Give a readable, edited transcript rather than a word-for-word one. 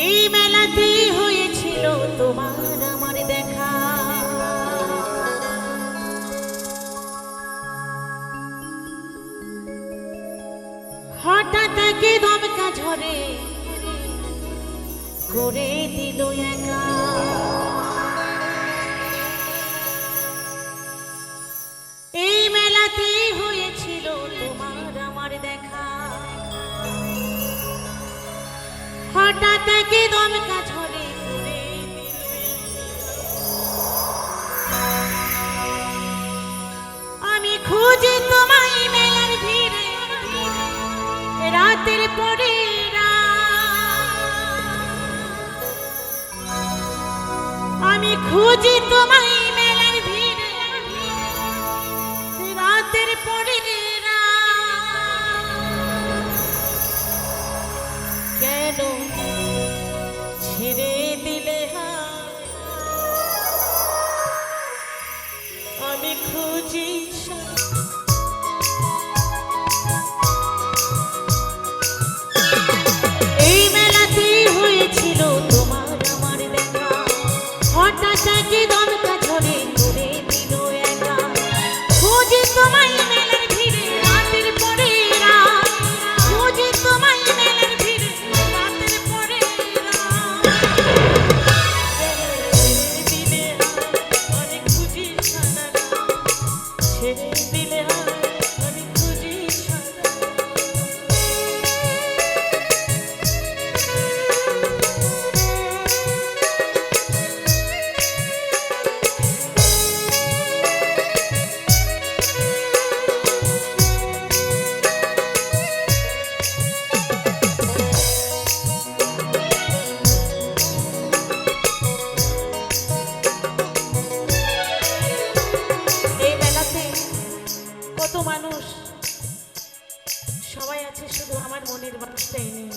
এই মেলাতে হয়েছিল তোমার আমার দেখা, হঠাৎ একে দমকা ঝরে করে দিল একা। এই মেলাতে হয়েছিল তোমার আমার দেখা, হঠাৎ একে দমকা ঝরে করে দিল। আমি খুঁজি তোমায় মেলার ভিড়ে, রাতের পরে আমি খুঁজি তোমায় মেলার ভিড়ে, রাতের পরে কেন ছেড়ে দিলে আমি খুঁজি। এই মেলাতে হয়েছিল তোমার আমার দেখা, হঠাৎ একে দমকা ঝরে করে দিল একা। খুঁজি তোমায় মেলার ভিড়ে, রাতের পরে খুঁজি তোমায় মেলার ভিড়ে, রাতের পরে দিলে অনেক খুঁজি সারা, ছেড়ে দিলে অনেক খুঁজি সারা। কত মানুষ, সবাই আছে, শুধু আমার মনের মানুষটাই নেই।